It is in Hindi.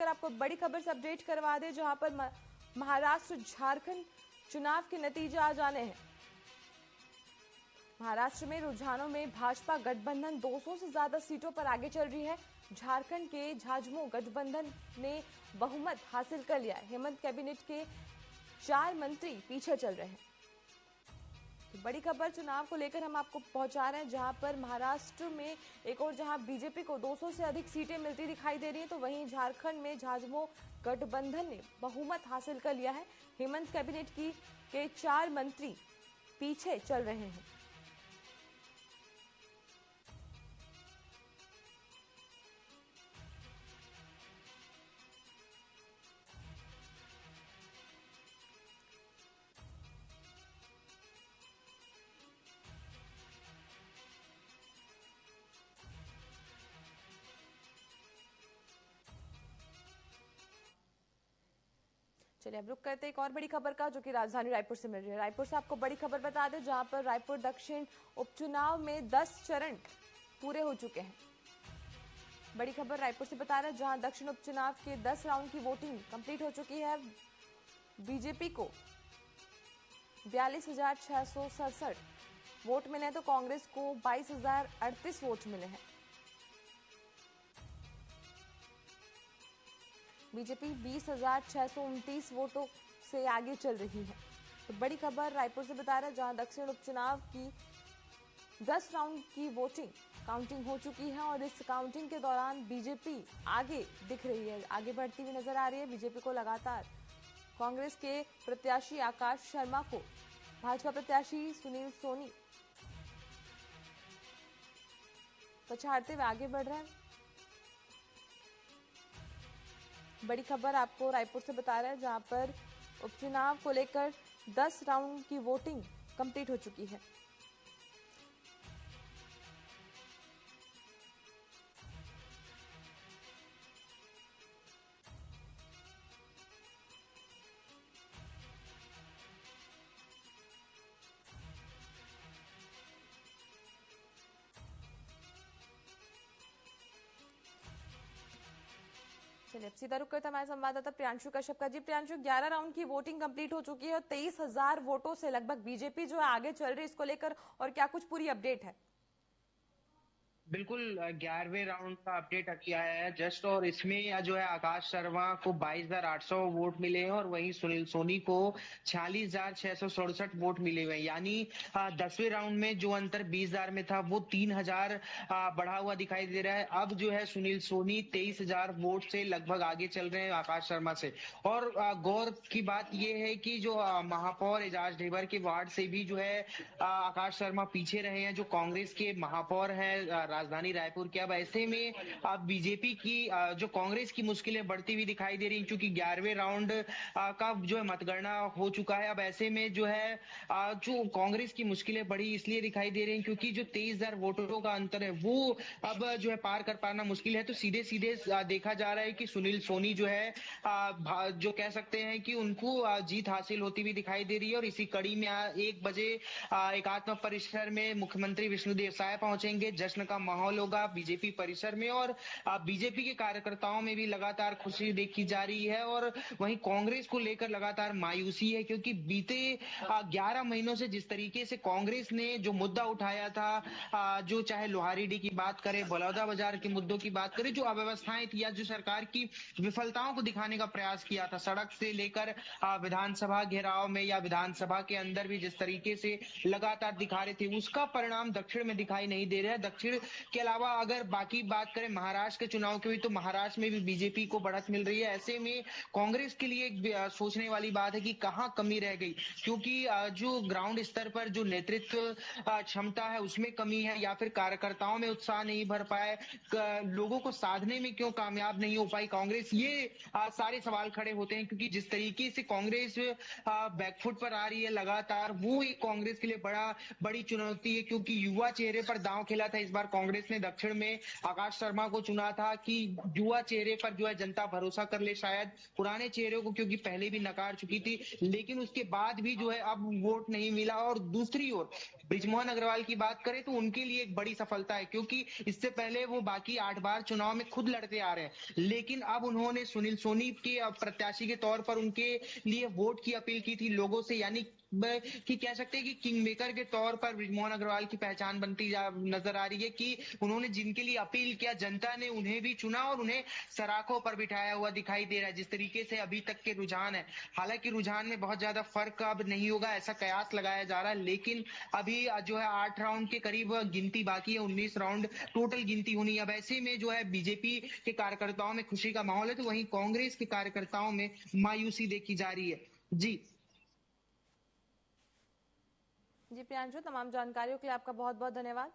आपको बड़ी खबर से अपडेट करवा दें, जहां पर महाराष्ट्र झारखंड चुनाव के नतीजे आ जाने हैं। महाराष्ट्र में रुझानों में भाजपा गठबंधन 200 से ज्यादा सीटों पर आगे चल रही है। झारखंड के झाझमो गठबंधन ने बहुमत हासिल कर लिया है। हेमंत कैबिनेट के 4 मंत्री पीछे चल रहे हैं। तो बड़ी खबर चुनाव को लेकर हम आपको पहुंचा रहे हैं, जहां पर महाराष्ट्र में एक और जहां बीजेपी को 200 से अधिक सीटें मिलती दिखाई दे रही हैं, तो वहीं झारखंड में झाझमो गठबंधन ने बहुमत हासिल कर लिया है। हेमंत कैबिनेट के 4 मंत्री पीछे चल रहे हैं। चलिए अब रुक करते हैं एक और बड़ी खबर का, जो कि राजधानी रायपुर से मिल रही है। रायपुर से आपको बड़ी खबर बता दें, जहां पर रायपुर दक्षिण उपचुनाव में 10 चरण पूरे हो चुके हैं। बड़ी खबर रायपुर से बता रहे हैं, जहां दक्षिण उपचुनाव के 10 राउंड की वोटिंग कंप्लीट हो चुकी है। बीजेपी को 42,667 वोट मिले हैं, तो कांग्रेस को 22,038 वोट मिले हैं। बीजेपी 20,629 वोटों से आगे चल रही है। तो बड़ी खबर रायपुर से बता रहे हैं, जहां दक्षिण उपचुनाव की 10 राउंड की वोटिंग काउंटिंग हो चुकी है और इस काउंटिंग के दौरान बीजेपी आगे दिख रही है, आगे बढ़ती हुई नजर आ रही है। बीजेपी को लगातार कांग्रेस के प्रत्याशी आकाश शर्मा को भाजपा प्रत्याशी सुनील सोनी पछाड़ते हुए आगे बढ़ रहे हैं। बड़ी खबर आपको रायपुर से बता रहे हैं, जहां पर उपचुनाव को लेकर 10 राउंड की वोटिंग कंप्लीट हो चुकी है। चलिए अब सीधा रुक करते हमारे संवाददाता प्रियांशु कश्यप का। जी प्रियांशु, 11 राउंड की वोटिंग कंप्लीट हो चुकी है और 23,000 वोटों से लगभग बीजेपी जो है आगे चल रही है, इसको लेकर और क्या कुछ पूरी अपडेट है? बिल्कुल 11वें राउंड का अपडेट अभी आया है जस्ट, और इसमें जो है आकाश शर्मा को 22,800 वोट मिले हैं और वहीं सुनील सोनी को 46,667 वोट मिले हुए हैं। यानी 10वें राउंड में जो अंतर 20,000 में था वो 3,000 बढ़ा हुआ दिखाई दे रहा है। अब जो है सुनील सोनी 23,000 वोट से लगभग आगे चल रहे हैं आकाश शर्मा से। और गौर की बात यह है कि जो महापौर एजाज ढेबर के वार्ड से भी जो है आकाश शर्मा पीछे रहे हैं, जो कांग्रेस के महापौर है राजधानी रायपुर के। अब ऐसे में अब बीजेपी की जो कांग्रेस की मुश्किलें बढ़ती हुई दिखाई दे रही हैं, क्योंकि 11वें राउंड का जो है मतगणना हो चुका है। अब ऐसे में जो है जो कांग्रेस की मुश्किलें बढ़ी इसलिए दिखाई दे रही हैं क्योंकि जो 23,000 वोटरों का अंतर है वो अब जो है पार कर पाना मुश्किल है। तो सीधे सीधे देखा जा रहा है कि सुनील सोनी जो है जो कह सकते हैं कि उनको जीत हासिल होती हुई दिखाई दे रही है। और इसी कड़ी में 1 बजे एकात्म परिसर में मुख्यमंत्री विष्णुदेव साय पहुंचेंगे। जश्न का माहौल होगा बीजेपी परिसर में और बीजेपी के कार्यकर्ताओं में भी लगातार खुशी देखी जा रही है। और वहीं कांग्रेस को लेकर लगातार मायूसी है, क्योंकि बीते 11 महीनों से जिस तरीके से कांग्रेस ने जो मुद्दा उठाया था, जो चाहे लोहारीडी की बात करें, बलौदाबाजार के मुद्दों की बात करें, जो अव्यवस्थाएं थी या जो सरकार की विफलताओं को दिखाने का प्रयास किया था, सड़क से लेकर विधानसभा घेराव में या विधानसभा के अंदर भी जिस तरीके से लगातार दिखा रहे थे, उसका परिणाम दक्षिण में दिखाई नहीं दे रहा है। दक्षिण के अलावा अगर बाकी बात करें महाराष्ट्र के चुनाव की, तो महाराष्ट्र में भी बीजेपी को बढ़त मिल रही है। ऐसे में कांग्रेस के लिए एक सोचने वाली बात है कि कहां कमी रह गई, क्योंकि जो ग्राउंड स्तर पर जो नेतृत्व क्षमता है उसमें कमी है, या फिर कार्यकर्ताओं में उत्साह नहीं भर पाए, लोगों को साधने में क्यों कामयाब नहीं हो पाई कांग्रेस, ये सारे सवाल खड़े होते हैं। क्योंकि जिस तरीके से कांग्रेस बैकफुट पर आ रही है लगातार, वो एक कांग्रेस के लिए बड़ी चुनौती है, क्योंकि युवा चेहरे पर दांव खेला था इस बार कांग्रेस कांग्रेस ने दक्षिण में आकाश शर्मा को चुना था कि युवा चेहरे पर जो है जनता भरोसा कर ले, शायद पुराने चेहरे को क्योंकि पहले भी नकार चुकी थी, लेकिन उसके बाद भी जो है अब वोट नहीं मिला। और दूसरी ओर बृजमोहन अग्रवाल की बात करें तो उनके लिए एक बड़ी सफलता है, क्योंकि इससे पहले वो बाकी 8 बार चुनाव में खुद लड़ते आ रहे हैं, लेकिन अब उन्होंने सुनील सोनी के प्रत्याशी के तौर पर उनके लिए वोट की अपील की थी लोगों से, यानी कि कह सकते हैं कि किंग मेकर के तौर पर बृजमोहन अग्रवाल की पहचान बनती नजर आ रही है कि उन्होंने जिनके लिए अपील किया जनता ने उन्हें भी चुना और उन्हें सराखों पर बिठाया हुआ दिखाई दे रहा है। जिस तरीके से अभी तक के रुझान है, हालांकि रुझान में बहुत ज्यादा फर्क अब नहीं होगा ऐसा कयास लगाया जा रहा है, लेकिन अभी जो है 8 राउंड के करीब गिनती बाकी है, 19 राउंड टोटल गिनती होनी है। अब ऐसे में जो है बीजेपी के कार्यकर्ताओं में खुशी का माहौल है, तो वहीं कांग्रेस के कार्यकर्ताओं में मायूसी देखी जा रही है। जी प्रियांशु, तमाम जानकारियों के लिए आपका बहुत बहुत धन्यवाद।